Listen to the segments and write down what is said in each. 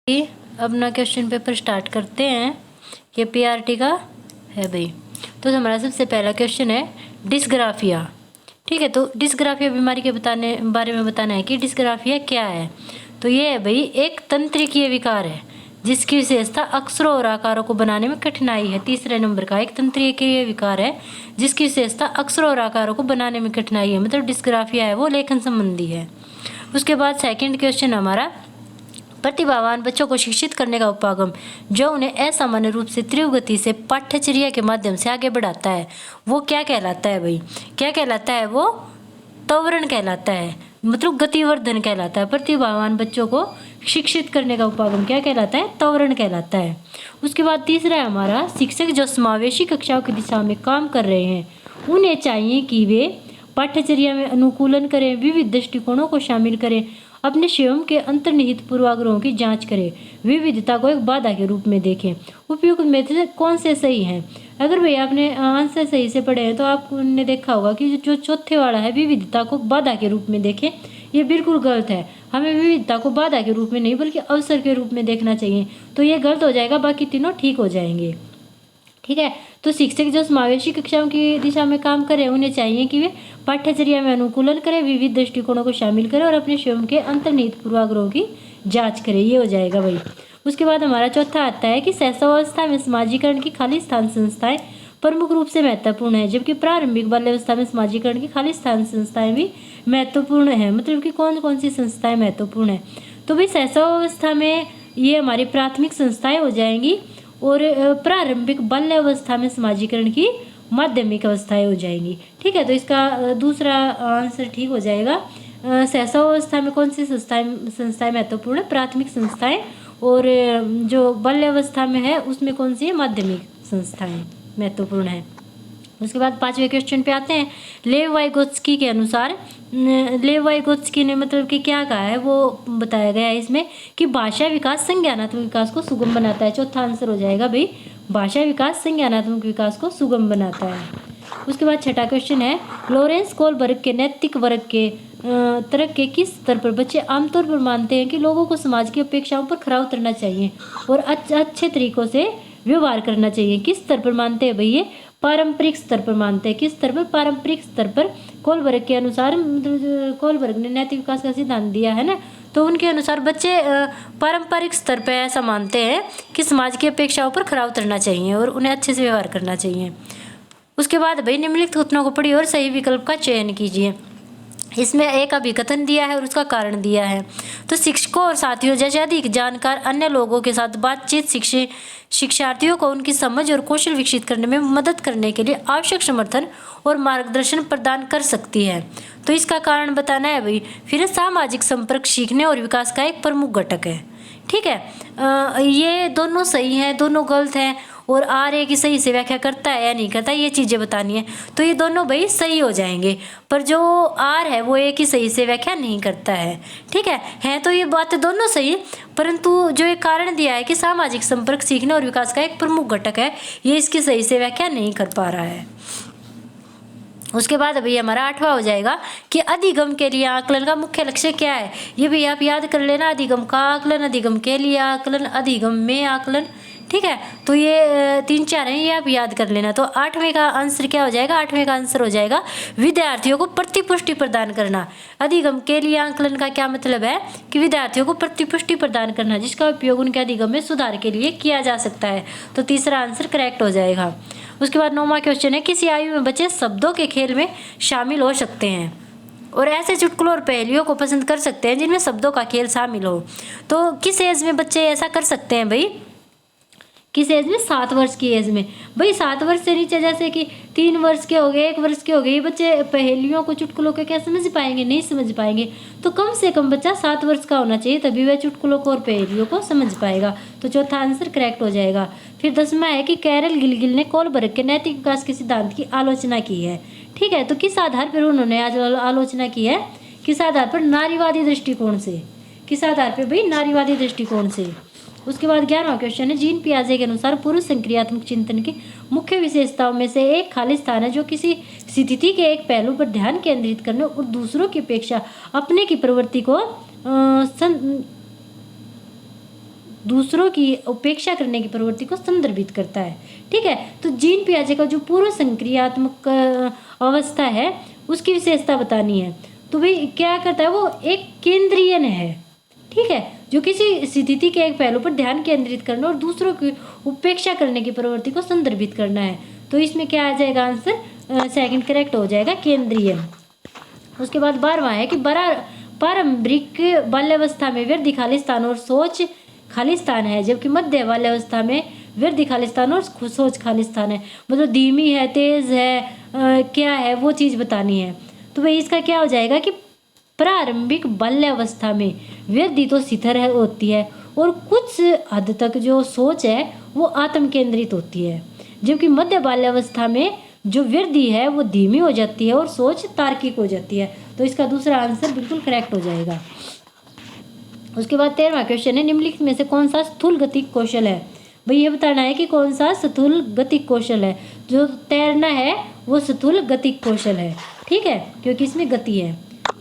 अपना question paper start करते हैं। ये पीआरटी का है भाई। तो हमारा सबसे पहला क्वेश्चन है डिस्ग्राफिया। ठीक है, तो डिस्ग्राफिया बीमारी के बारे में बताना है कि डिस्ग्राफिया क्या है। तो ये है भाई एक तंत्रिकीय विकार है जिसकी विशेषता अक्षरों और आकारों को बनाने में कठिनाई है। तीसरे नंबर का एक तंत्रिकीय विकार है जिसकी विशेषता अक्षरों और आकारों को बनाने में कठिनाई है, मतलब डिस्ग्राफिया है वो लेखन संबंधी है। उसके बाद सेकंड क्वेश्चन हमारा प्रतिभावान बच्चों को शिक्षित करने का उपागम जो उन्हें असामान्य रूप से तीव्र गति से पाठ्यचर्या के माध्यम से आगे बढ़ाता है वो क्या कहलाता है भाई? क्या कहलाता है? वो त्वरण कहलाता है, मतलब गतिवर्धन कहलाता है। प्रतिभावान बच्चों को शिक्षित करने का उपागम क्या कहलाता है? त्वरण कहलाता है। उसके बाद तीसरा है हमारा शिक्षक जो समावेशी कक्षाओं की दिशा में काम कर रहे हैं उन्हें चाहिए कि वे पाठ्यचर्या में अनुकूलन करें, विविध दृष्टिकोणों को शामिल करें, अपने स्वयं के अंतर्निहित पूर्वाग्रहों की जांच करें, विविधता को एक बाधा के रूप में देखें। उपयुक्त में से कौन से सही हैं? अगर भैया आपने आंसर सही से पढ़े हैं तो आपने देखा होगा कि जो चौथे वाला है विविधता को बाधा के रूप में देखें, ये बिल्कुल गलत है। हमें विविधता को बाधा के रूप में नहीं बल्कि अवसर के रूप में देखना चाहिए। तो ये गलत हो जाएगा, बाकी तीनों ठीक हो जाएंगे। ठीक है, तो शिक्षक जो समावेशी कक्षाओं की दिशा में काम करें उन्हें चाहिए कि वे पाठ्यचर्या में अनुकूलन करें, विविध दृष्टिकोणों को शामिल करें और अपने स्वयं के अंतर्निहित पूर्वाग्रहों की जांच करें। ये हो जाएगा भाई। उसके बाद हमारा चौथा आता है कि शैशवावस्था में समाजीकरण की खाली स्थान संस्थाएं प्रमुख रूप से महत्वपूर्ण है, जबकि प्रारंभिक बाल्यावस्था में समाजीकरण की खाली स्थान संस्थाएं भी महत्वपूर्ण है। मतलब कि कौन कौन सी संस्थाएं महत्वपूर्ण है? तो भाई शैशवावस्था में ये हमारी प्राथमिक संस्थाएं हो जाएंगी और प्रारंभिक बाल्यावस्था में समाजीकरण की माध्यमिक अवस्थाएं हो जाएंगी। ठीक है, तो इसका दूसरा आंसर ठीक हो जाएगा। शैशवावस्था में कौन सी संस्थाएं महत्वपूर्ण है? प्राथमिक संस्थाएं। और जो बाल्यावस्था में है उसमें कौन सी है? माध्यमिक संस्थाएं महत्वपूर्ण है। उसके बाद पांचवें क्वेश्चन पे आते हैं। लेव वाइगोत्स्की के अनुसार लेव वाइगोत्स्की ने मतलब कि क्या कहा है वो बताया गया है इसमें कि भाषा विकास संज्ञानात्मक विकास को सुगम बनाता है। चौथा आंसर हो जाएगा भाई, भाषा विकास संज्ञानात्मक विकास को सुगम बनाता है। उसके बाद छठा क्वेश्चन है लॉरेंस कोलबर्ग के नैतिक वर्ग के तरह के किस स्तर पर बच्चे आमतौर पर मानते हैं कि लोगों को समाज की अपेक्षाओं पर खरा उतरना चाहिए और अच्छे तरीकों से व्यवहार करना चाहिए? किस स्तर पर मानते हैं भाई? ये पारंपरिक स्तर पर मानते हैं। किस स्तर पर? पारंपरिक स्तर पर। कोलबर्ग के अनुसार, कोलबर्ग ने नैतिक विकास का सिद्धांत दिया है ना, तो उनके अनुसार बच्चे पारंपरिक स्तर पर ऐसा मानते हैं कि समाज की अपेक्षाओं पर खरा उतरना चाहिए और उन्हें अच्छे से व्यवहार करना चाहिए। उसके बाद भाई निम्नलिखित कथनों को पढ़िए और सही विकल्प का चयन कीजिए। इसमें एक अभिकथन दिया है और उसका कारण दिया है। तो शिक्षकों और साथियों जैसे अधिक जानकार अन्य लोगों के साथ बातचीत शिक्षार्थियों को उनकी समझ और कौशल विकसित करने में मदद करने के लिए आवश्यक समर्थन और मार्गदर्शन प्रदान कर सकती है। तो इसका कारण बताना है भाई। फिर सामाजिक संपर्क सीखने और विकास का एक प्रमुख घटक है। ठीक है, ये दोनों सही हैं, दोनों गलत हैं और आर ए की सही से व्याख्या करता है या नहीं करता ये चीज़ें बतानी है। तो ये दोनों भाई सही हो जाएंगे, पर जो आर है वो ए की सही से व्याख्या नहीं करता है। ठीक है तो ये बातें दोनों सही, परंतु जो एक कारण दिया है कि सामाजिक संपर्क सीखने और विकास का एक प्रमुख घटक है, ये इसकी सही से व्याख्या नहीं कर पा रहा है। उसके बाद अभी हमारा आठवां हो जाएगा कि अधिगम के लिए आकलन का मुख्य लक्ष्य क्या है? ये भी आप याद कर लेना। अधिगम का आकलन, अधिगम के लिए आकलन, अधिगम में आकलन। ठीक है, तो ये 3-4 हैं, ये आप याद कर लेना। तो आठवें का आंसर क्या हो जाएगा? आठवें का आंसर हो जाएगा विद्यार्थियों को प्रतिपुष्टि प्रदान करना। अधिगम के लिए आकलन का क्या मतलब है? कि विद्यार्थियों को प्रतिपुष्टि प्रदान करना जिसका उपयोग उनके अधिगम में सुधार के लिए किया जा सकता है। तो तीसरा आंसर करेक्ट हो जाएगा। उसके बाद 9वां क्वेश्चन है किसी आयु में बच्चे शब्दों के खेल में शामिल हो सकते हैं और ऐसे चुटकुलों और पहेलियों को पसंद कर सकते हैं जिनमें शब्दों का खेल शामिल हो। तो किस एज में बच्चे ऐसा कर सकते हैं भाई? किस एज में? 7 वर्ष की एज में। भाई 7 वर्ष से नीचे जैसे कि 3 वर्ष के हो गए, 1 वर्ष के हो गए, ये बच्चे पहेलियों को चुटकुलों को क्या समझ पाएंगे? नहीं समझ पाएंगे। तो कम से कम बच्चा 7 वर्ष का होना चाहिए, तभी वह चुटकुलों को और पहेलियों को समझ पाएगा। तो चौथा आंसर करेक्ट हो जाएगा। फिर 10वां है कि कैरल गिलगिल ने कोलबर्ग के नैतिक विकास के सिद्धांत की आलोचना की है। ठीक है, तो किस आधार पर उन्होंने आज आलोचना की है? किस आधार पर? नारीवादी दृष्टिकोण से। किस आधार पर भाई? नारीवादी दृष्टिकोण से। उसके बाद 11वां क्वेश्चन है जीन पियाजे के अनुसार पूर्व संक्रियात्मक चिंतन की मुख्य विशेषताओं में से एक खाली स्थान है जो किसी स्थिति के एक पहलू पर ध्यान केंद्रित करने और दूसरों की अपेक्षा अपने की प्रवृत्ति को दूसरों की उपेक्षा करने की प्रवृत्ति को संदर्भित करता है। ठीक है, तो जीन पियाजे का जो पूर्व संक्रियात्मक अवस्था है उसकी विशेषता बतानी है। तो भाई क्या करता है, वो एक केंद्रीयन है। ठीक है, जो किसी स्थिति के एक पहलू पर ध्यान केंद्रित करना और दूसरों की उपेक्षा करने की प्रवृत्ति को संदर्भित करना है। तो इसमें क्या आ जाएगा आंसर, सेकंड करेक्ट हो जाएगा, केंद्रीय। उसके बाद 12वां है कि पारंपरिक बाल्यावस्था में वृद्धि खालिस्तान और सोच खालिस्तान है, जबकि मध्य बाल्यावस्था में वृद्धि खालिस्तान और सोच खालिस्तान है। मतलब धीमी है, तेज है, क्या है वो चीज़ बतानी है। तो भाई इसका क्या हो जाएगा कि प्रारंभिक बाल्यावस्था में वृद्धि तो शिथिल होती है और कुछ हद तक जो सोच है वो आत्म केंद्रित होती है, जबकि मध्य बाल्यावस्था में जो वृद्धि है वो धीमी हो जाती है और सोच तार्किक हो जाती है। तो इसका दूसरा आंसर बिल्कुल करेक्ट हो जाएगा। उसके बाद 13वां क्वेश्चन है, निम्नलिखित में से कौन सा स्थूल गतिक कौशल है। भाई ये बताना है कि कौन सा स्थूल गतिक कौशल है। जो तैरना है वो स्थूल गतिक कौशल है। ठीक है, क्योंकि इसमें गति है।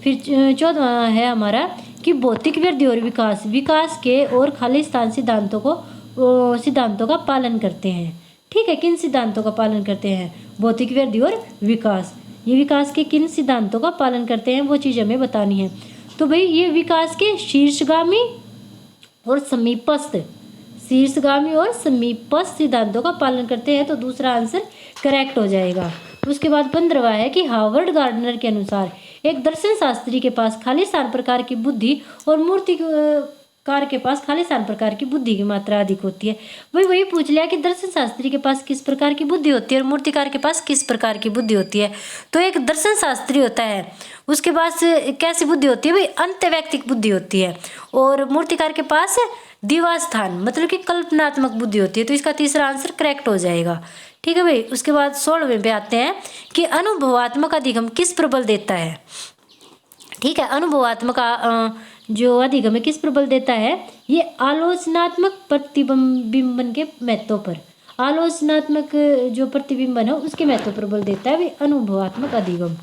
फिर 14वां है हमारा कि भौतिक वृद्धि और विकास के और खालिस्तान सिद्धांतों का पालन करते हैं। ठीक है, किन सिद्धांतों का पालन करते हैं, भौतिक वृद्धि और विकास। ये विकास के किन सिद्धांतों का पालन करते हैं वो चीज़ हमें बतानी है। तो भाई ये विकास के शीर्षगामी और समीपस्थ सिद्धांतों का पालन करते हैं। तो दूसरा आंसर करेक्ट हो जाएगा। उसके बाद 15वां है कि हार्वर्ड गार्डनर के अनुसार एक दर्शन शास्त्री के पास खालिस्तान प्रकार की बुद्धि और मूर्तिकार के पास खालिस्तान प्रकार की बुद्धि की मात्रा अधिक होती है। वही पूछ लिया कि दर्शन शास्त्री के पास किस प्रकार की बुद्धि होती है और मूर्तिकार के पास किस प्रकार की बुद्धि होती है। तो एक दर्शन शास्त्री होता है, उसके पास कैसी बुद्धि होती है, भाई अंतवैयक्तिक बुद्धि होती है, और मूर्तिकार के पास दिवास्थान मतलब कि कल्पनात्मक बुद्धि होती है। तो इसका तीसरा आंसर करेक्ट हो जाएगा। ठीक है भाई। उसके बाद 16वें पे आते हैं कि अनुभवात्मक अधिगम किस प्रबल देता है। ठीक है, अनुभवात्मक जो अधिगम है किस प्रबल देता है, ये आलोचनात्मक प्रतिबिंबन के महत्व पर, आलोचनात्मक जो प्रतिबिंबन है उसके महत्व पर बल देता है, वे अनुभवात्मक अधिगम।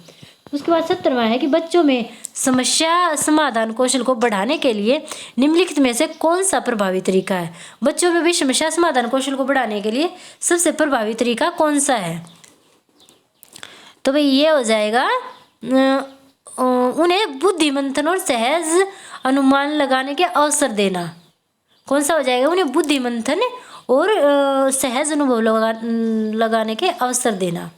उसके बाद 17वां है कि बच्चों में समस्या समाधान कौशल को बढ़ाने के लिए निम्नलिखित में से कौन सा प्रभावी तरीका है। बच्चों में भी समस्या समाधान कौशल को बढ़ाने के लिए सबसे प्रभावी तरीका कौन सा है। तो भाई ये हो जाएगा उन्हें बुद्धि मंथन और सहज अनुमान लगाने के अवसर देना। कौन सा हो जाएगा, उन्हें बुद्धि मंथन और सहज अनुभव लगाने के अवसर देना।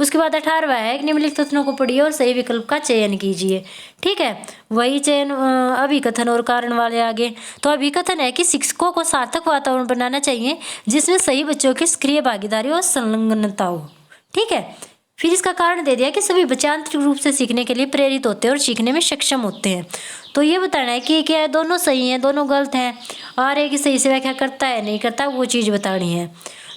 उसके बाद 18वां है निम्नलिखित कथनों को पढ़िए और सही विकल्प का चयन कीजिए। ठीक है, वही चयन अभिकथन और कारण वाले आगे। तो अभिकथन है कि शिक्षकों को सार्थक वातावरण बनाना चाहिए जिसमें सही बच्चों की सक्रिय भागीदारी और संलग्नता हो। ठीक है, फिर इसका कारण दे दिया कि सभी बच्चे आंतरिक रूप से सीखने के लिए प्रेरित होते हैं और सीखने में सक्षम होते हैं। तो ये बताना है कि क्या है, दोनों सही हैं दोनों गलत हैं, आर है कि सही से व्याख्या करता है नहीं करता, वो चीज़ बतानी है।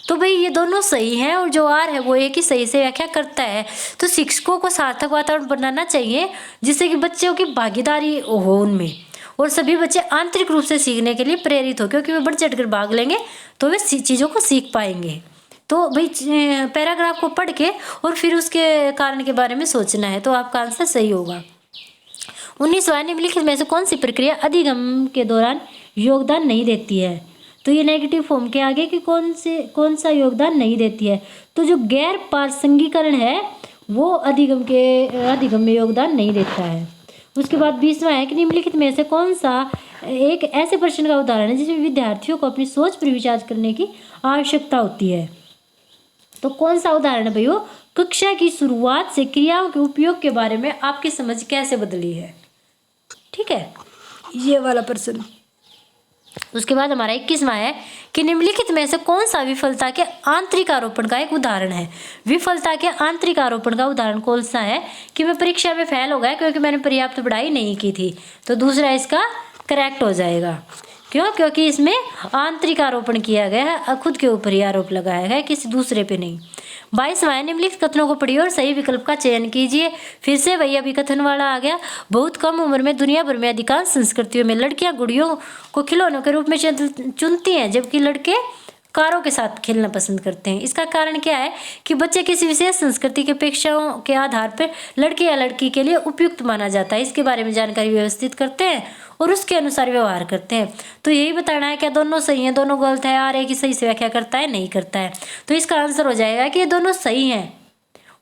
तो भाई ये दोनों सही हैं और जो आर है वो एक ही सही से व्याख्या करता है। तो शिक्षकों को सार्थक वातावरण बनाना चाहिए जिससे कि बच्चों की भागीदारी हो उनमें, और सभी बच्चे आंतरिक रूप से सीखने के लिए प्रेरित हो, क्योंकि वे बढ़ चढ़ कर भाग लेंगे तो वे चीज़ों को सीख पाएंगे। तो भाई पैराग्राफ को पढ़ के और फिर उसके कारण के बारे में सोचना है, तो आपका आंसर सही होगा। 19वां निम्नलिखित में से कौन सी प्रक्रिया अधिगम के दौरान योगदान नहीं देती है। तो ये नेगेटिव फॉर्म के आगे कि कौन सा योगदान नहीं देती है। तो जो गैर प्रासंगिकरण है वो अधिगम में योगदान नहीं देता है। उसके बाद 20वां है कि निम्नलिखित में से कौन सा एक ऐसे प्रश्न का उदाहरण है जिसमें विद्यार्थियों को अपनी सोच पर विचार करने की आवश्यकता होती है। तो कौन सा उदाहरण है भैया, कक्षा की शुरुआत से क्रियाओं के उपयोग के बारे में आपकी समझ कैसे बदली है। ठीक है, ये वाला प्रश्न। उसके बाद हमारा 21वां है कि निम्नलिखित में से कौन सा विफलता के आंतरिक आरोपण का एक उदाहरण है। विफलता के आंतरिक आरोपण का उदाहरण कौन सा है कि मैं परीक्षा में फेल हो गया क्योंकि मैंने पर्याप्त पढ़ाई नहीं की थी। तो दूसरा इसका करेक्ट हो जाएगा। क्यों, क्योंकि इसमें आंतरिक आरोपण किया गया है, खुद के ऊपर ही आरोप लगाया गया है, किसी दूसरे पे नहीं। 22वां निम्नलिखित कथनों को पढ़िए और सही विकल्प का चयन कीजिए। फिर से वही अभिकथन वाला आ गया। बहुत कम उम्र में दुनिया भर में अधिकांश संस्कृतियों में लड़कियां गुड़ियों को खिलौनों के रूप में चुनती हैं, जबकि लड़के कारों के साथ खेलना पसंद करते हैं। इसका कारण क्या है कि बच्चे किसी विशेष संस्कृति की अपेक्षाओं के आधार पर लड़के या लड़की के लिए उपयुक्त माना जाता है, इसके बारे में जानकारी व्यवस्थित करते हैं और उसके अनुसार व्यवहार करते हैं। तो यही बताना है क्या दोनों सही है, दोनों गलत है, आर एक ही सही से व्याख्या करता है, नहीं करता है। तो इसका आंसर हो जाएगा कि ये दोनों सही हैं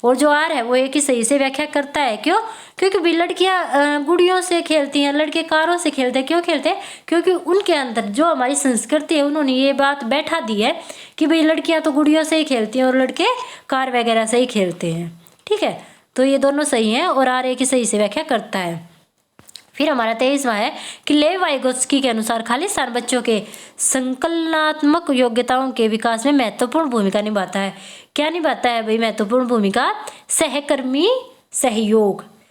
और जो आर है वो एक ही सही से व्याख्या करता है। क्यों? क्योंकि भी लड़कियां गुड़ियों से खेलती हैं, लड़के कारों से खेलते हैं। क्यों खेलते हैं? क्योंकि उनके अंदर जो हमारी संस्कृति है उन्होंने ये बात बैठा दी है कि भाई लड़कियां तो गुड़ियों से ही खेलती हैं और लड़के कार वगैरह से ही खेलते हैं। ठीक है, तो ये दोनों सही हैं और आर एक ही सही से व्याख्या करता है। फिर हमारा 23वां है कि लेव वाइगोत्स्की के अनुसार खालिस्तान बच्चों के संकलनात्मक योग्यताओं के विकास में महत्वपूर्ण भूमिका निभाता है। क्या निभाता है भाई महत्वपूर्ण भूमिका?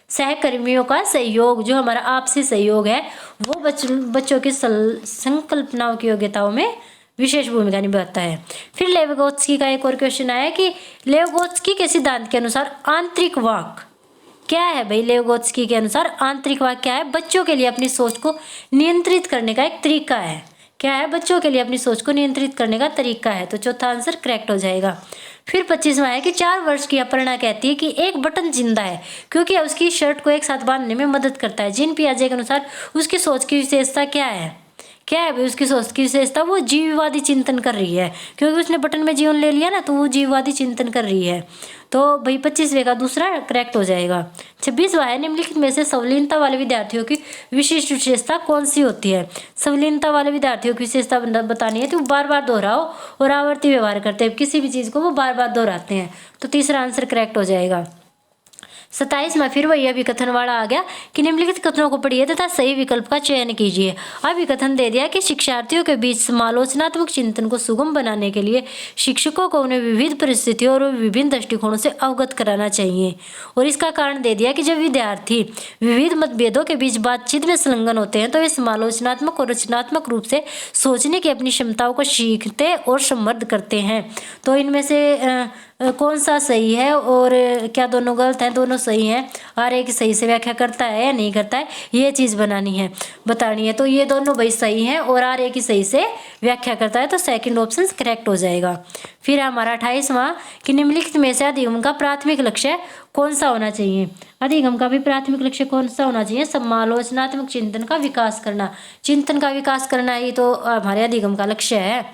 सहकर्मियों का सहयोग, जो हमारा आपसी सहयोग है वो बच्चों की संकल्पनाओं की योग्यताओं में विशेष भूमिका निभाता है। फिर लेविगोत्स्की का एक और क्वेश्चन आया कि लेविगोत्स्की के सिद्धांत के अनुसार आंतरिक वाक क्या है भाई? लेविगोत्स्की के अनुसार आंतरिक वाक क्या है? बच्चों के लिए अपनी सोच को नियंत्रित करने का एक तरीका है। क्या है? बच्चों के लिए अपनी सोच को नियंत्रित करने का तरीका है। तो चौथा आंसर करेक्ट हो जाएगा। फिर 25वां है कि 4 वर्ष की अपर्णा कहती है कि एक बटन जिंदा है क्योंकि उसकी शर्ट को एक साथ बांधने में मदद करता है। जीन पियाजे के अनुसार उसकी सोच की विशेषता क्या है? क्या है भाई उसकी सोच की विशेषता? वो जीववादी चिंतन कर रही है, क्योंकि उसने बटन में जीवन ले लिया ना, तो वो जीववादी चिंतन कर रही है। तो भाई 25वें का दूसरा करेक्ट हो जाएगा। 26वां है निम्नलिखित में से संवलीनता वाले विद्यार्थियों की विशिष्ट विशेषता कौन सी होती है? संवलीनता वाले विद्यार्थियों की विशेषता बतानी है तो बार बार दोहराओ और आवर्ती व्यवहार करते हैं, किसी भी चीज़ को वो बार बार दोहराते हैं। तो तीसरा आंसर करेक्ट हो जाएगा। 27वां फिर वही अभिकथन वाला आ गया कि निम्नलिखित कथनों को पढ़िए तथा सही विकल्प का चयन कीजिए। अभिकथन दे दिया कि शिक्षार्थियों के बीच समालोचनात्मक चिंतन को सुगम बनाने के लिए शिक्षकों को उन्हें विविध परिस्थितियों और विभिन्न दृष्टिकोणों से अवगत कराना चाहिए। और इसका कारण दे दिया कि जब विद्यार्थी विविध मतभेदों के बीच बातचीत में संलग्न होते हैं तो वे समालोचनात्मक और रचनात्मक रूप से सोचने की अपनी क्षमताओं को सीखते और समृद्ध करते हैं। तो इनमें से कौन सा सही है और क्या दोनों गलत हैं? दोनों सही हैं। आर एक सही से व्याख्या करता है या नहीं करता है, ये चीज़ बतानी है। तो ये दोनों भाई सही हैं और आर एक ही सही से व्याख्या करता है, तो सेकंड ऑप्शन करेक्ट हो जाएगा। फिर हमारा 28वां कि निम्नलिखित में से अधिगम का प्राथमिक लक्ष्य कौन सा होना चाहिए? अधिगम का भी प्राथमिक लक्ष्य कौन सा होना चाहिए? समालोचनात्मक चिंतन का विकास करना। चिंतन का विकास करना ही तो हमारे अधिगम का लक्ष्य है।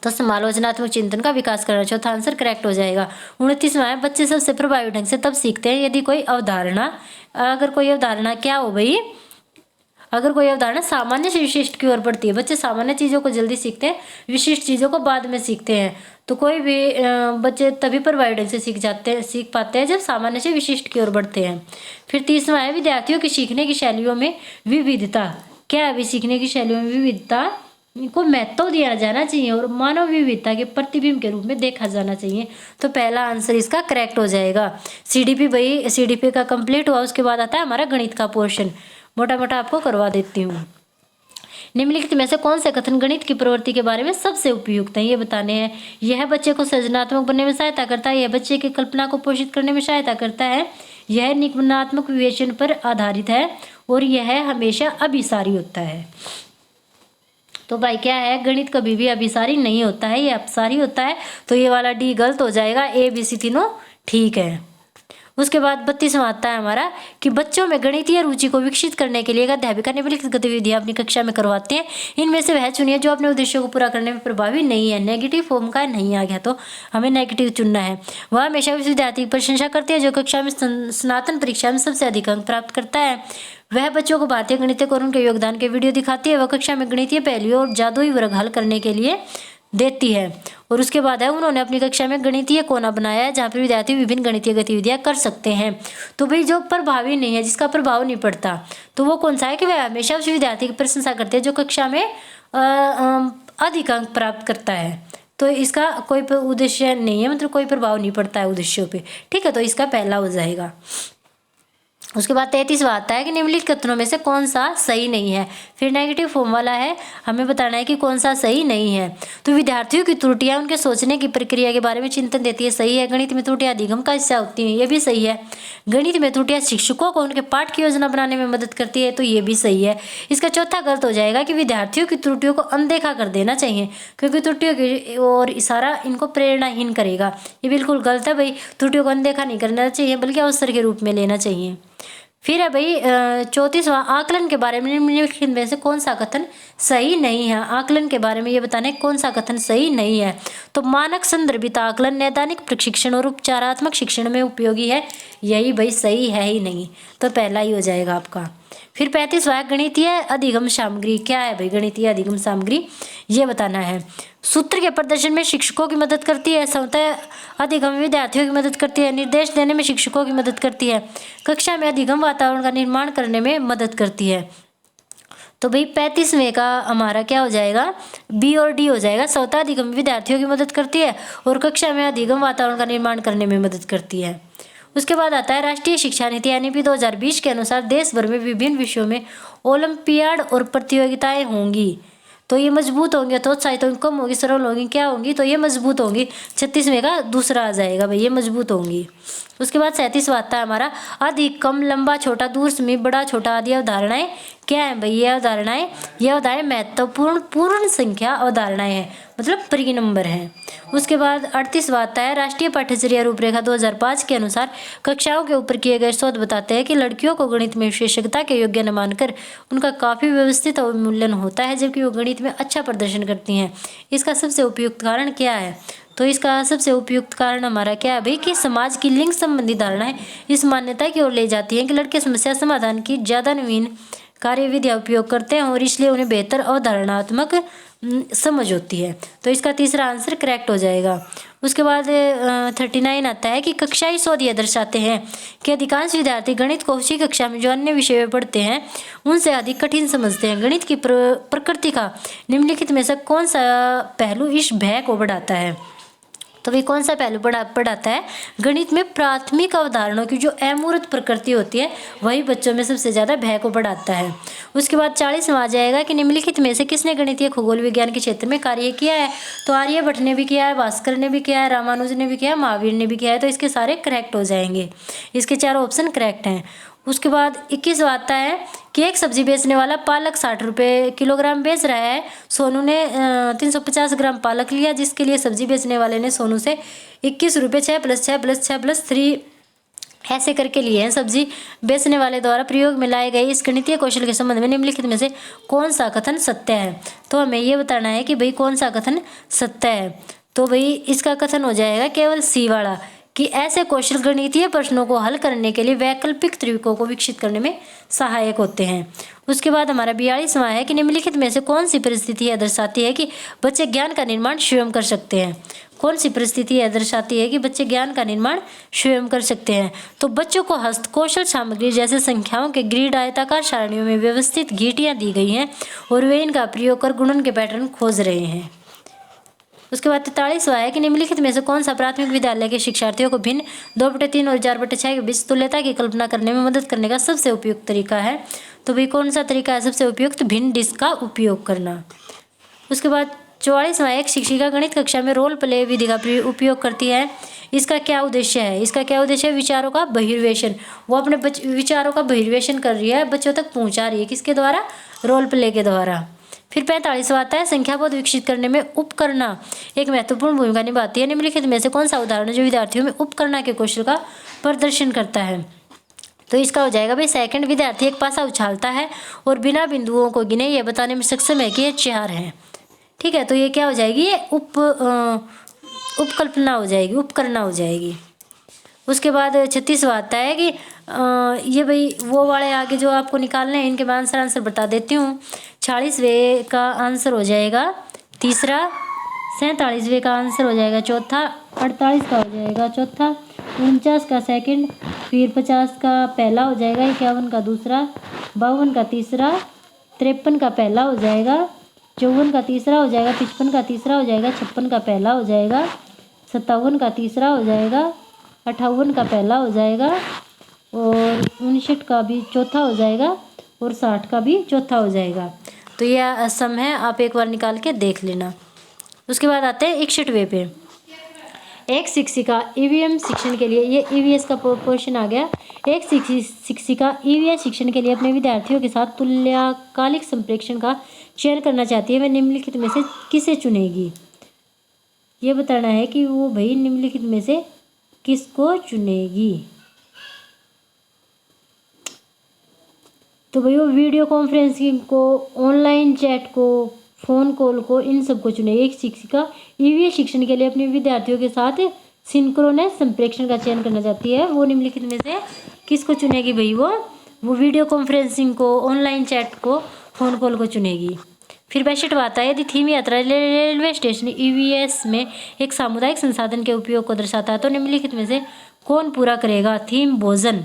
तो समालोचनात्मक चिंतन का विकास करना। चौथा आंसर करेक्ट हो जाएगा। 29वां है बच्चे सबसे प्रभावी ढंग से तब सीखते हैं यदि कोई अवधारणा, अगर कोई अवधारणा क्या हो भाई? अगर कोई अवधारणा सामान्य से विशिष्ट की ओर बढ़ती है। बच्चे सामान्य चीज़ों को जल्दी सीखते हैं, विशिष्ट चीज़ों को बाद में सीखते हैं। तो कोई भी बच्चे तभी प्रभावी ढंग से सीख पाते हैं जब सामान्य से विशिष्ट की ओर बढ़ते हैं। फिर 30वां है विद्यार्थियों की सीखने की शैलियों में विविधता। क्या है? अभी सीखने की शैलियों में विविधता को महत्व दिया जाना चाहिए और मानव विविधता के प्रतिबिंब के रूप में देखा जाना चाहिए। तो पहला आंसर इसका करेक्ट हो जाएगा। सीडीपी का कंप्लीट हुआ, उसके बाद आता है हमारा गणित का पोर्शन। मोटा मोटा आपको करवा देती हूँ। निम्नलिखित में से कौन से कथन गणित की प्रवृत्ति के बारे में सबसे उपयुक्त है? ये बताने हैं। यह बच्चे को सृजनात्मक बनने में सहायता करता है, यह बच्चे की कल्पना को पोषित करने में सहायता करता है, यह निगमनात्मक विवेचन पर आधारित है और यह हमेशा अभिसारी होता है। तो भाई क्या है? गणित कभी भी अभिसारी नहीं होता है, ये अपसारी होता है। तो ये वाला डी गलत हो जाएगा, ए बी सी तीनों ठीक है। उसके बाद 32वां आता है हमारा कि बच्चों में गणितीय रुचि को विकसित करने के लिए अध्यापिका निम्नलिखित गतिविधियां अपनी कक्षा में करवाते हैं। इनमें से वह चुनिए जो अपने उद्देश्यों को पूरा करने में प्रभावी नहीं है। नेगेटिव फॉर्म का नहीं आ गया तो हमें नेगेटिव चुनना है। वह हमेशा उस विद्यार्थी की प्रशंसा करती है जो कक्षा में स्नातन परीक्षा में सबसे अधिक अंक प्राप्त करता है। वह बच्चों को भारतीय गणित और उनके योगदान के वीडियो दिखाती है। वह कक्षा में गणितीय पहलुओं और जादुई वर्ग हल करने के लिए देती है। और उसके बाद है उन्होंने अपनी कक्षा में गणितीय कोना बनाया है जहाँ पर विद्यार्थी विभिन्न गणितीय गतिविधियां कर सकते हैं। तो भाई जो प्रभावी नहीं है, जिसका प्रभाव नहीं पड़ता, तो वो कौन सा है कि वह हमेशा उस विद्यार्थी की प्रशंसा करते हैं जो कक्षा में अधिक अंक प्राप्त करता है। तो इसका कोई उद्देश्य नहीं है, मतलब कोई प्रभाव नहीं पड़ता है उद्देश्यों पे। ठीक है, तो इसका पहला हो जाएगा। उसके बाद 33वां आता है कि निम्नलिखित कथनों में से कौन सा सही नहीं है। फिर नेगेटिव फॉर्म वाला है, हमें बताना है कि कौन सा सही नहीं है। तो विद्यार्थियों की त्रुटियां उनके सोचने की प्रक्रिया के बारे में चिंतन देती है, सही है। गणित में त्रुटियां अधिगम का हिस्सा होती हैं, ये भी सही है। गणित में त्रुटियां शिक्षकों को उनके पाठ की योजना बनाने में मदद करती है, तो ये भी सही है। इसका चौथा गलत हो जाएगा कि विद्यार्थियों की त्रुटियों को अनदेखा कर देना चाहिए, क्योंकि त्रुटियों की ओर इशारा इनको प्रेरणाहीन करेगा। ये बिल्कुल गलत है भाई, त्रुटियों को अनदेखा नहीं करना चाहिए बल्कि अवसर के रूप में लेना चाहिए। फिर है भाई 34वां, आकलन के बारे में निम्नलिखित में से कौन सा कथन सही नहीं है। आकलन के बारे में ये बताना है कौन सा कथन सही नहीं है। तो मानक संदर्भित आकलन नैदानिक प्रशिक्षण और उपचारात्मक शिक्षण में उपयोगी है, यही भाई सही है ही नहीं, तो पहला ही हो जाएगा आपका। फिर 35वां, गणितीय अधिगम सामग्री क्या है भाई। गणितीय अधिगम सामग्री ये बताना है, सूत्र के प्रदर्शन में शिक्षकों की मदद करती है, सतह अधिगम में विद्यार्थियों की मदद करती है, निर्देश देने में शिक्षकों की मदद करती है, कक्षा में अधिगम वातावरण का निर्माण करने में मदद करती है। तो भाई 35वें का हमारा क्या हो जाएगा, बी और डी हो जाएगा। सतह अधिगम विद्यार्थियों की मदद करती है और कक्षा में अधिगम वातावरण का निर्माण करने में मदद करती है। उसके बाद आता है राष्ट्रीय शिक्षा नीति NEP 2020 के अनुसार देश भर में विभिन्न विषयों में ओलंपियाड और प्रतियोगिताएं होंगी, तो ये मजबूत होंगे, हतोत्साहित होंगी, कम होगी, सरल होंगी, क्या होंगी, तो ये मजबूत होंगी। 36वें का दूसरा आ जाएगा भाई, ये मजबूत होंगी। उसके बाद 37वां आता है हमारा अधिक, कम, लंबा, छोटा, दूर, समीप, बड़ा, छोटा आदि अवधारणाएं क्या है भाई। ये अवधारणाएं महत्वपूर्ण पूर्ण संख्या अवधारणाएं हैं, मतलब प्री नंबर हैं। उसके बाद 38वां आता है राष्ट्रीय पाठ्यचर्या रूपरेखा 2005 के अनुसार कक्षाओं के ऊपर किए गए शोध बताते हैं कि लड़कियों को गणित में विशेषज्ञता के योग्य न मानकर उनका काफ़ी व्यवस्थित अवमूल्यन होता है, जबकि वो गणित में अच्छा प्रदर्शन करती हैं। इसका सबसे उपयुक्त कारण क्या है, तो इसका सबसे उपयुक्त कारण हमारा क्या है भाई कि समाज की लिंग संबंधी धारणाएं इस मान्यता की ओर ले जाती हैं कि लड़के समस्या समाधान की ज़्यादा नवीन कार्यविधियाँ उपयोग करते हैं और इसलिए उन्हें बेहतर अवधारणात्मक समझ होती है, तो इसका तीसरा आंसर करेक्ट हो जाएगा। उसके बाद 39 आता है कि कक्षाई शोध यह दर्शाते हैं कि अधिकांश विद्यार्थी गणित को उसी कक्षा में जो अन्य विषय में पढ़ते हैं उनसे अधिक कठिन समझते हैं। गणित की प्रकृति का निम्नलिखित में से कौन सा पहलू इस भय को बढ़ाता है, तो वे कौन सा पहलू पढ़ाता है। गणित में प्राथमिक अवधारणाओं की जो अमूर्त प्रकृति होती है वही बच्चों में सबसे ज़्यादा भय को बढ़ाता है। उसके बाद 40वां आ जाएगा कि निम्नलिखित में से किसने गणितीय खगोल विज्ञान के क्षेत्र में कार्य किया है, तो आर्यभट्ट ने भी किया है, भास्कर ने भी किया है, रामानुज ने भी किया है, महावीर ने भी किया है, तो इसके सारे करेक्ट हो जाएंगे, इसके चारों ऑप्शन करेक्ट हैं। उसके बाद 21वां आता है कि एक सब्जी बेचने वाला पालक 60 रुपये किलोग्राम बेच रहा है। सोनू ने 350 ग्राम पालक लिया, जिसके लिए सब्जी बेचने वाले ने सोनू से 21 रुपये 6 + 6 + 6 + 3 ऐसे करके लिए हैं। सब्जी बेचने वाले द्वारा प्रयोग में लाए गए इस गणितीय कौशल के संबंध में निम्नलिखित में से कौन सा कथन सत्य है, तो हमें ये बताना है कि भाई कौन सा कथन सत्य है। तो भाई इसका कथन हो जाएगा केवल सी वाला कि ऐसे कौशल गणितीय प्रश्नों को हल करने के लिए वैकल्पिक तरीकों को विकसित करने में सहायक होते हैं। उसके बाद हमारा 42वां है कि निम्नलिखित में से कौन सी परिस्थिति यह दर्शाती है कि बच्चे ज्ञान का निर्माण स्वयं कर सकते हैं। कौन सी परिस्थिति यह दर्शाती है कि बच्चे ज्ञान का निर्माण स्वयं कर सकते हैं, तो बच्चों को हस्तकौशल सामग्री जैसे संख्याओं के ग्रिड आयताकार सारणियों में व्यवस्थित गीटियाँ दी गई हैं और वे इनका प्रयोग कर गुणन के पैटर्न खोज रहे हैं। उसके बाद 43वां है कि निम्नलिखित में से कौन सा प्राथमिक विद्यालय के शिक्षार्थियों को भिन्न 2/3 और 4/6 के बीच तुल्यता की कल्पना करने में मदद करने का सबसे उपयुक्त तरीका है, तो भाई कौन सा तरीका है सबसे उपयुक्त, भिन्न डिस्क का उपयोग करना। उसके बाद 44वां, एक शिक्षिका गणित कक्षा में रोल प्ले विधि का उपयोग करती है, इसका क्या उद्देश्य है। इसका क्या उद्देश्य है, विचारों का बहिर्वेशन, वो अपने विचारों का बहिर्वेशन कर रही है, बच्चों तक पहुंचा रही है, किसके द्वारा, रोल प्ले के द्वारा। फिर 45वां आता है संख्याबोध विकसित करने में उपकरणा एक महत्वपूर्ण भूमिका निभाती है। निम्नलिखित में से कौन सा उदाहरण जो विद्यार्थियों में उपकरणा के कौशल का प्रदर्शन करता है, तो इसका हो जाएगा भाई सेकंड। विद्यार्थी एक पासा उछालता है और बिना बिंदुओं को गिने यह बताने में सक्षम है कि ये 4 हैं, ठीक है, तो ये क्या हो जाएगी, ये उपकल्पना हो जाएगी, उपकरणा हो जाएगी। उसके बाद 36वां आता है कि ये भाई वो वाले आगे जो आपको निकालने हैं इनके मैं आंसर बता देती हूँ। 46वें का आंसर हो जाएगा तीसरा, 47वें का आंसर हो जाएगा चौथा, 48 का हो जाएगा चौथा, 49 का सेकंड, फिर 50 का पहला हो जाएगा, 51 का दूसरा, 52 का तीसरा, 53 का पहला हो जाएगा, 54 का तीसरा हो जाएगा, 55 का तीसरा हो जाएगा, 56 का पहला हो जाएगा, 57 का तीसरा हो जाएगा, 58 का पहला हो जाएगा, और 59 का भी चौथा हो जाएगा और 60 का भी चौथा हो जाएगा। तो यह सम है, आप एक बार निकाल के देख लेना। उसके बाद आते हैं 61वें पे। एक शिक्षिका ईवीएम शिक्षण के लिए, ये ईवीएस का पोर्शन आ गया। एक शिक्षिका ईवीएस शिक्षण के लिए अपने विद्यार्थियों के साथ तुल्यकालिक संप्रेषण का चयन करना चाहती है। वह निम्नलिखित में से किसे चुनेगी? ये बताना है कि वो भाई निम्नलिखित में से किसको चुनेगी। तो भाई वो वीडियो कॉन्फ्रेंसिंग को, ऑनलाइन चैट को, फ़ोन कॉल को, इन सबको चुनेगी। एक शिक्षिका ईवीएस शिक्षण के लिए अपने विद्यार्थियों के साथ सिंक्रोनस संप्रेषण का चयन करना चाहती है। वो निम्नलिखित में से किसको चुनेगी भाई? वो वीडियो कॉन्फ्रेंसिंग को, ऑनलाइन चैट को, फ़ोन कॉल को चुनेगी। फिर 62वां आता है, यदि थीम यात्रा रेलवे स्टेशन ईवीएस में एक सामुदायिक संसाधन के उपयोग को दर्शाता है तो निम्नलिखित में से कौन पूरा करेगा? थीम भोजन।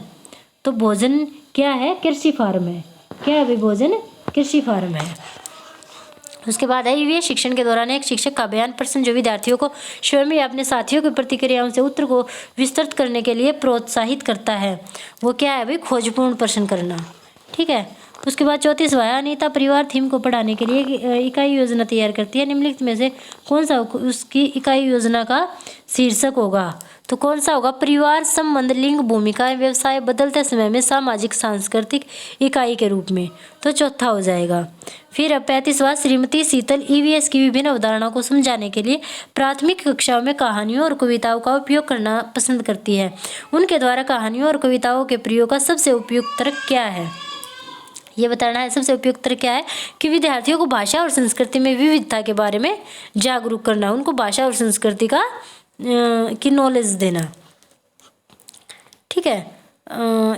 तो भोजन क्या है? कृषि फार्म है। क्या है भाई? भोजन कृषि फार्म है। उसके बाद है ईवीएस शिक्षण के दौरान एक शिक्षक का बयान प्रश्न जो विद्यार्थियों को स्वयं या अपने साथियों की प्रतिक्रियाओं से उत्तर को विस्तृत करने के लिए प्रोत्साहित करता है। वो क्या है भाई? खोजपूर्ण प्रश्न करना। ठीक है। उसके बाद 34वां है, अनीता परिवार थीम को पढ़ाने के लिए इकाई योजना तैयार करती है। निम्नलिखित में से कौन सा उसकी इकाई योजना का शीर्षक होगा? तो कौन सा होगा? परिवार संबंध, लिंग, भूमिका, व्यवसाय बदलते समय में सामाजिक सांस्कृतिक इकाई के रूप में। तो चौथा हो जाएगा। फिर 35वां, श्रीमती शीतल ईवीएस की विभिन्न अवधारणाओं को समझाने के लिए प्राथमिक कक्षाओं में कहानियों और कविताओं का उपयोग करना पसंद करती है। उनके द्वारा कहानियों और कविताओं के प्रयोग का सबसे उपयुक्त तर्क क्या है? ये बताना है सबसे उपयुक्त तर्क क्या है कि विद्यार्थियों को भाषा और संस्कृति में विविधता के बारे में जागरूक करना, उनको भाषा और संस्कृति की नॉलेज देना। ठीक है।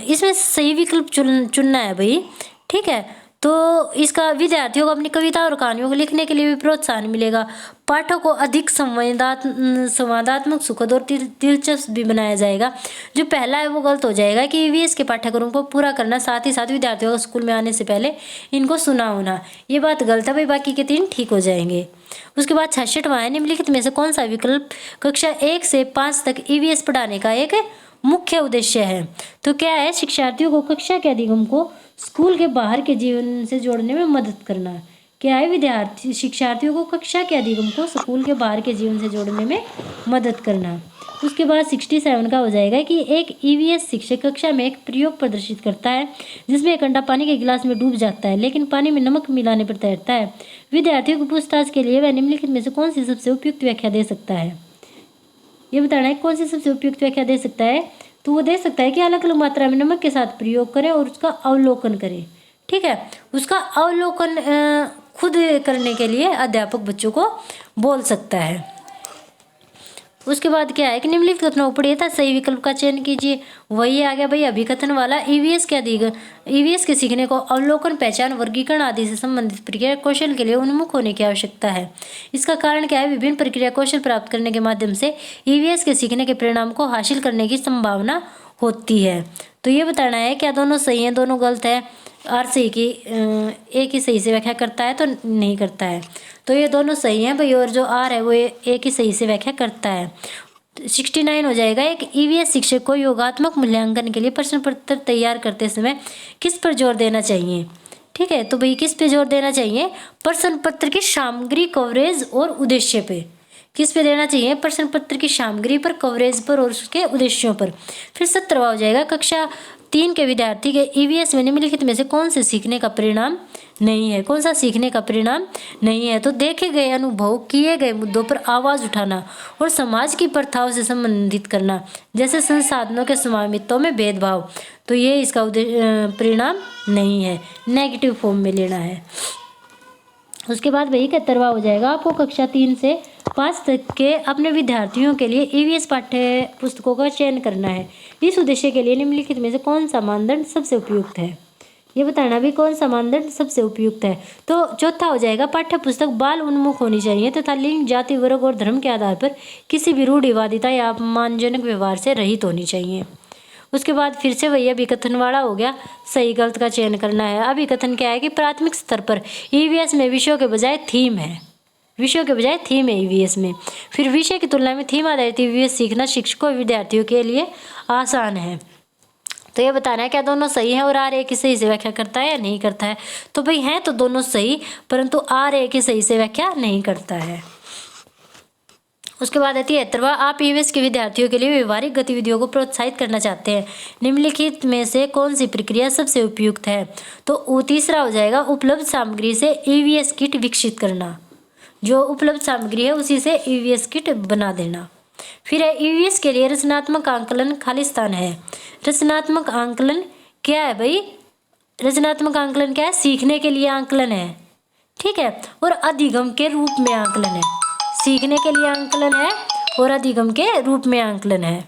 इसमें सही विकल्प चुनना है भाई। ठीक है। तो इसका विद्यार्थियों को अपनी कविता और कहानियों को लिखने के लिए भी प्रोत्साहन मिलेगा। पाठों को अधिक संवादात्मक, सुखद और दिलचस्प भी बनाया जाएगा। जो पहला है वो गलत हो जाएगा कि ईवीएस के पाठ्यक्रम को पूरा करना, साथ ही साथ विद्यार्थियों को स्कूल में आने से पहले इनको सुना होना, ये बात गलत है भाई। बाकी के 3 ठीक हो जाएंगे। उसके बाद 66वां है, निम्नलिखित में से कौन सा विकल्प कक्षा 1 से 5 तक ईवीएस पढ़ाने का एक मुख्य उद्देश्य है? तो क्या है? शिक्षार्थियों को कक्षा के अधिगम को स्कूल के बाहर के जीवन से जोड़ने में मदद करना। क्या है? शिक्षार्थियों को कक्षा के अधिगम को स्कूल के बाहर के जीवन से जोड़ने में मदद करना। उसके बाद 67 का हो जाएगा कि एक ईवीएस शिक्षक कक्षा में एक प्रयोग प्रदर्शित करता है जिसमें एक अंडा पानी के गिलास में डूब जाता है लेकिन पानी में नमक मिलाने पर तैरता है। विद्यार्थियों को पूछताछ के लिए वह निम्नलिखित में से कौन सी सबसे उपयुक्त व्याख्या दे सकता है? ये बताना है कौन सी सबसे उपयुक्त व्याख्या दे सकता है। तो वो दे सकता है कि अलग अलग मात्रा में नमक के साथ प्रयोग करें और उसका अवलोकन करें। ठीक है। उसका अवलोकन खुद करने के लिए अध्यापक बच्चों को बोल सकता है। उसके बाद क्या है कि निम्नलिखित कथनों को पढ़िए था सही विकल्प का चयन कीजिए। वही आ गया भाई अभिकथन वाला। ईवीएस के सीखने को अवलोकन, पहचान, वर्गीकरण आदि से संबंधित प्रक्रिया कौशल के लिए उन्मुख होने की आवश्यकता है। इसका कारण क्या है? विभिन्न प्रक्रिया कौशल प्राप्त करने के माध्यम से ईवीएस के सीखने के परिणाम को हासिल करने की संभावना होती है। तो ये बताना है क्या दोनों सही है, दोनों गलत है? आर सही की एक ही सही से व्याख्या करता है तो नहीं करता है, तो ये दोनों सही हैं भाई। और जो आर है वो एक ही सही से व्याख्या करता है। 69 हो जाएगा। एक ईवीएस शिक्षक को योगात्मक मूल्यांकन के लिए प्रश्न पत्र तैयार करते समय किस पर जोर देना चाहिए? ठीक है। तो भाई किस पे जोर देना चाहिए? प्रश्न पत्र की सामग्री, कवरेज और उद्देश्य पे। किस पे देना चाहिए? प्रश्न पत्र की सामग्री पर, कवरेज पर और उसके उद्देश्यों पर। फिर 17वां हो जाएगा। कक्षा 3 के विद्यार्थी के ईवीएस में निम्नलिखित में से कौन से सीखने का परिणाम नहीं है? कौन सा सीखने का परिणाम नहीं है? तो देखे गए अनुभव, किए गए मुद्दों पर आवाज़ उठाना और समाज की प्रथाओं से संबंधित करना, जैसे संसाधनों के स्वामित्व में भेदभाव। तो ये इसका परिणाम नहीं है, नेगेटिव फॉर्म में लेना है। उसके बाद वही 71वां हो जाएगा। आपको कक्षा 3 से 5 तक के अपने विद्यार्थियों के लिए ईवीएस पाठ्य पुस्तकों का चयन करना है। इस उद्देश्य के लिए निम्नलिखित में से कौन सा मानदंड सबसे उपयुक्त है? ये बताना भी कौन सा मानदंड सबसे उपयुक्त है। तो चौथा हो जाएगा। पाठ्य पुस्तक बाल उन्मुख होनी चाहिए तथा लिंग, जाति, वर्ग और धर्म के आधार पर किसी भी रूढ़िवादिता या अपमानजनक व्यवहार से रहित होनी चाहिए। उसके बाद फिर से वही अभिकथन वाला हो गया। सही गलत का चयन करना है। अभिकथन क्या है कि प्राथमिक स्तर पर ईवीएस में विषयों के बजाय थीम है। विषयों के बजाय थीम है ईवीएस में। फिर विषय की तुलना में थीम आधारित ईवीएस सीखना शिक्षकों और विद्यार्थियों के लिए आसान है। तो ये बताना है क्या दोनों सही है और आर ए की सही से व्याख्या करता है या नहीं करता है। तो भाई हैं तो दोनों सही, परंतु आर ए की सही से व्याख्या नहीं करता है। उसके बाद आती है 73वां, आप ईवीएस के विद्यार्थियों के लिए व्यवहारिक गतिविधियों को प्रोत्साहित करना चाहते हैं, निम्नलिखित में से कौन सी प्रक्रिया सबसे उपयुक्त है। तो तीसरा हो जाएगा उपलब्ध सामग्री से ईवीएस किट विकसित करना, जो उपलब्ध सामग्री है उसी से ईवीएस किट बना देना। फिर है ईवीएस के लिए रचनात्मक आंकलन खालिस्तान है। रचनात्मक आंकलन क्या है भाई, रचनात्मक आंकलन क्या है, सीखने के लिए आंकलन है, ठीक है, और अधिगम के रूप में आंकलन है। सीखने के लिए आंकलन है और अधिगम के रूप में आंकलन है।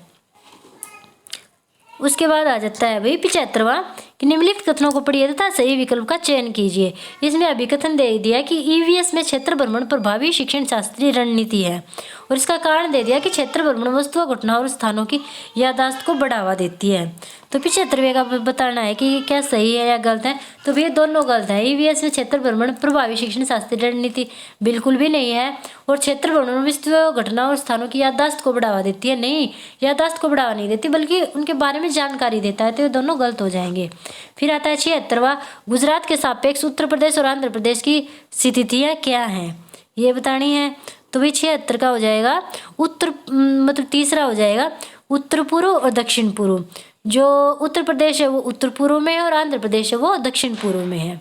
उसके बाद आ जाता है भाई 75वां कि निम्नलिखित कथनों को पढ़िए तथा सही विकल्प का चयन कीजिए। इसमें अभिकथन दे दिया कि ईवीएस में क्षेत्र भ्रमण प्रभावी शिक्षण शास्त्रीय रणनीति है, और इसका कारण दे दिया कि क्षेत्र भ्रमण वस्तुओं, घटनाओं और स्थानों की याददाश्त को बढ़ावा देती है। तो 75वें का बताना है कि क्या सही है या गलत है। तो भैया दोनों गलत है। ईवीएस में क्षेत्र भ्रमण प्रभावी शिक्षण शास्त्रीय रणनीति बिल्कुल भी नहीं है, और क्षेत्र भ्रमण वस्तुओं, घटनाओं और स्थानों की याददाश्त को बढ़ावा देती है, नहीं, याददाश्त को बढ़ावा नहीं देती बल्कि उनके बारे में जानकारी देता है। तो ये दोनों गलत हो जाएंगे। फिर आता है 76वां, गुजरात के सापेक्ष उत्तर प्रदेश और आंध्र प्रदेश की स्थितियाँ क्या हैं, ये बतानी है। तो भाई 76 का हो जाएगा उत्तर, मतलब तीसरा हो जाएगा उत्तर पूर्व और दक्षिण पूर्व। जो उत्तर प्रदेश है वो उत्तर पूर्व में है और आंध्र प्रदेश है वो दक्षिण पूर्व में है।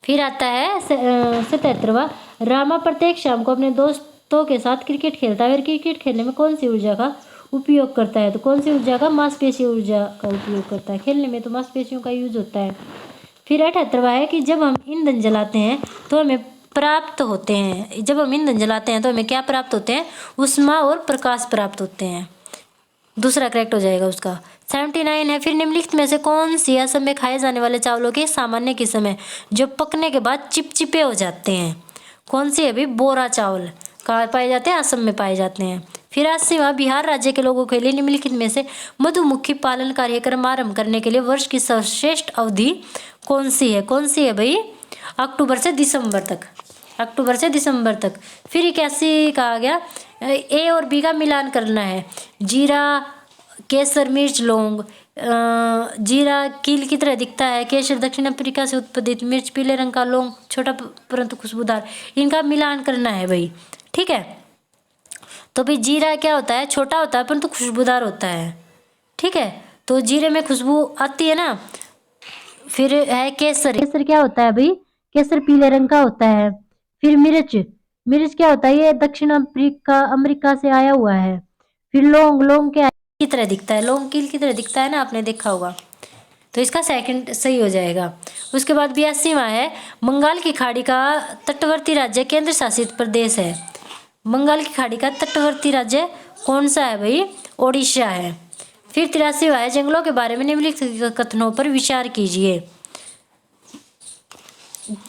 फिर आता है 77वां, रामा प्रत्येक शाम को अपने दोस्तों के साथ क्रिकेट खेलता है और क्रिकेट खेलने में कौन सी ऊर्जा का उपयोग करता है। तो कौन सी ऊर्जा का, मांसपेशी ऊर्जा का उपयोग करता है। खेलने में तो मांसपेशियों का यूज होता है। फिर 78वां है कि जब हम ईंधन जलाते हैं तो हमें प्राप्त होते हैं, जब हम ईंधन जलाते हैं तो हमें क्या प्राप्त होते हैं, ऊष्मा और प्रकाश प्राप्त होते हैं। दूसरा करेक्ट हो जाएगा उसका। 79 है, फिर निम्नलिखित में से कौन सी असम में खाए जाने वाले चावलों के सामान्य किस्म है जो पकने के बाद चिपचिपे हो जाते हैं। कौन सी है भाई, बोरा चावल। कहाँ पाए जाते हैं, असम में पाए जाते हैं। फिर 80वां, बिहार राज्य के लोगों के लिए निम्नलिखित में से मधुमक्खी पालन कार्यक्रम आरंभ करने के लिए वर्ष की सर्वश्रेष्ठ अवधि कौन सी है। कौन सी है भाई, अक्टूबर से दिसंबर तक, अक्टूबर से दिसंबर तक। फिर 81 का आ गया, ए और बी का मिलान करना है। जीरा, केसर, मिर्च, लौंग। जीरा कील की तरह दिखता है, केसर दक्षिण अफ्रीका से उत्पादित, मिर्च पीले रंग का, लौंग छोटा परंतु खुशबूदार। इनका मिलान करना है भाई, ठीक है। तो भाई जीरा क्या होता है, छोटा होता है परंतु खुशबूदार होता है, ठीक है। तो जीरे में खुशबू आती है ना। फिर है केसर, केसर क्या होता है भाई, केसर पीले रंग का होता है। फिर मिर्च, मिर्च क्या होता है, ये दक्षिण अमेरिका से आया हुआ है। फिर लौंग, लौंग क्या की तरह दिखता है, लौंग कील की तरह दिखता है ना, आपने देखा होगा। तो इसका सेकंड सही हो जाएगा। उसके बाद 82वां है, बंगाल की खाड़ी का तटवर्ती राज्य केंद्र शासित प्रदेश है। बंगाल की खाड़ी का तटवर्ती राज्य कौन सा है भाई, ओडिशा है। फिर 83वां है, जंगलों के बारे में निम्नलिखित कथनों पर विचार कीजिए।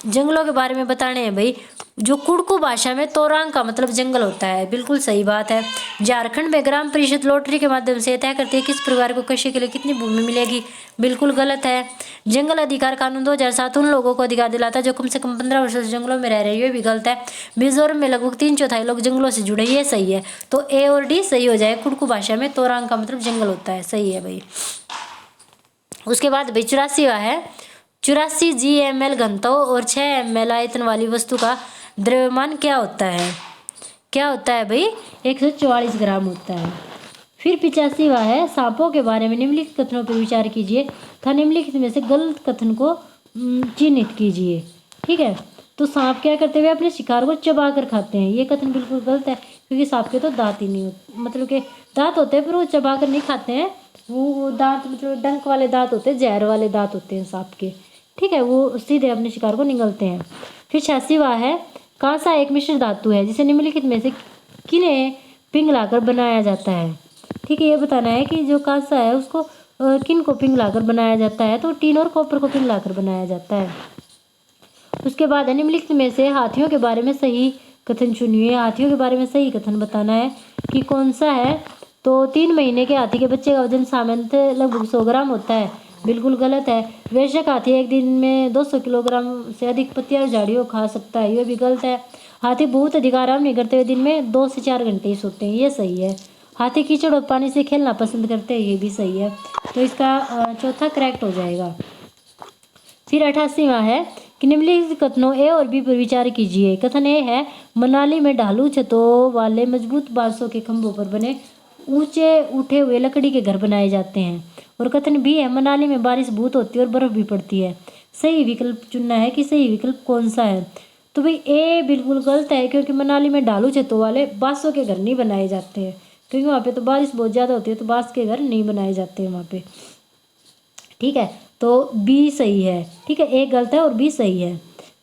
जंगलों के बारे में बताने हैं भाई। जो कुड़कू भाषा में तोरांग का मतलब जंगल होता है, बिल्कुल सही बात है। झारखंड में ग्राम परिषद लॉटरी के माध्यम से तय करती है किस परिवार को कृषि के लिए कितनी भूमि मिलेगी, बिल्कुल गलत है। जंगल अधिकार कानून 2007 उन लोगों को अधिकार दिलाता है जो कम से कम 15 वर्षों से जंगलों में रह रहे हैं, ये भी गलत है। मिजोरम में लगभग 3/4 लोग जंगलों से जुड़े, ये सही है। तो ए और डी सही हो जाए। कुड़कू भाषा में तोरांग का मतलब जंगल होता है, सही है भाई। उसके बाद भाई 84वां है, 84 GML घनत्व और 6 ml आयतन वाली वस्तु का द्रव्यमान क्या होता है, क्या होता है भाई, 144 ग्राम होता है। फिर 85वां है, सांपों के बारे में निम्नलिखित कथनों पर विचार कीजिए तथा निम्नलिखित में से गलत कथन को चिन्हित कीजिए, ठीक है। तो सांप क्या करते हुए अपने शिकार को चबा कर खाते हैं, ये कथन बिल्कुल गलत है, क्योंकि सांप के तो दांत ही नहीं होते, मतलब के दांत होते हैं पर वो चबा कर नहीं खाते हैं। वो दांत मतलब डंक वाले दांत होते हैं, जहर वाले दांत होते हैं सांप के, ठीक है। वो सीधे अपने शिकार को निगलते हैं। फिर 86वां है, कांसा एक मिश्र धातु है जिसे निम्नलिखित में से किन्हें पिघलाकर बनाया जाता है, ठीक है। ये बताना है कि जो कांसा है उसको किन को पिघलाकर बनाया जाता है। तो टीन और कॉपर को पिघलाकर बनाया जाता है। उसके बाद निम्नलिखित में से हाथियों के बारे में सही कथन चुनिए। हाथियों के बारे में सही कथन बताना है कि कौन सा है। तो 3 महीने के हाथी के बच्चे का वजन सामान्यतः लगभग 100 ग्राम होता है, बिल्कुल गलत है। वयस्क हाथी एक दिन में 200 किलोग्राम से अधिक पत्तियां और झाड़ियों खा सकता है, ये भी गलत है। हाथी बहुत अधिक आराम नहीं करते हुए दिन में 2 से 4 घंटे ही सोते हैं, ये सही है। हाथी कीचड़ और पानी से खेलना पसंद करते हैं, ये भी सही है। तो इसका चौथा करेक्ट हो जाएगा। फिर 88वां है कि निम्नलिखित कथनों ए और बी पर विचार कीजिए। कथन ए है मनाली में ढालू छतों वाले मजबूत बांसों के खंभों पर बने ऊंचे उठे हुए लकड़ी के घर बनाए जाते हैं। और कथन बी है मनाली में बारिश बहुत होती है और बर्फ भी पड़ती है। सही विकल्प चुनना है कि सही विकल्प कौन सा है। तो भाई ए बिल्कुल गलत है, क्योंकि मनाली में ढालू छतों वाले बांसों के घर नहीं बनाए जाते हैं, क्योंकि वहाँ पे तो बारिश बहुत ज़्यादा होती है, तो बांस के घर नहीं बनाए जाते हैं वहाँ पे। ठीक है, तो बी सही है। ठीक है, ए गलत है और बी सही है।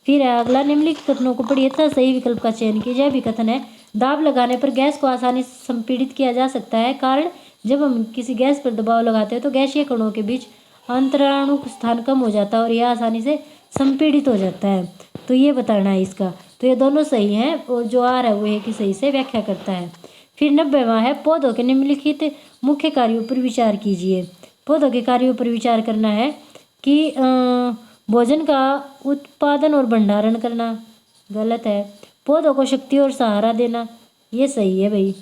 फिर है अगला, निम्नलिखित कथनों को पढ़िए तथा सही विकल्प का चयन कीजिए। भी कथन है दाब लगाने पर गैस को आसानी से संपीड़ित किया जा सकता है। कारण जब हम किसी गैस पर दबाव लगाते हैं तो गैसीय कणों के बीच अंतराणु स्थान कम हो जाता है और यह आसानी से संपीड़ित हो जाता है। तो ये बताना है इसका। तो ये दोनों सही हैं और जो आ रहा है वो एक ही सही से व्याख्या करता है। फिर 90वां है पौधों के निम्नलिखित मुख्य कार्यों पर विचार कीजिए। पौधों के कार्यों पर विचार करना है कि भोजन का उत्पादन और भंडारण करना, गलत है। पौधों को शक्ति और सहारा देना, ये सही है भाई।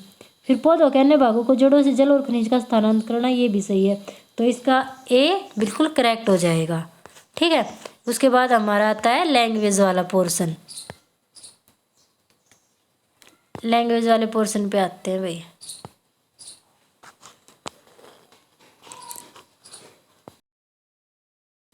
फिर पौधों के अन्य भागों को जड़ों से जल और खनिज का स्थानांतरण करना, ये भी सही है। तो इसका ए बिल्कुल करेक्ट हो जाएगा। ठीक है, उसके बाद हमारा आता है लैंग्वेज वाला पोर्शन। लैंग्वेज वाले पोर्शन पे आते हैं भाई।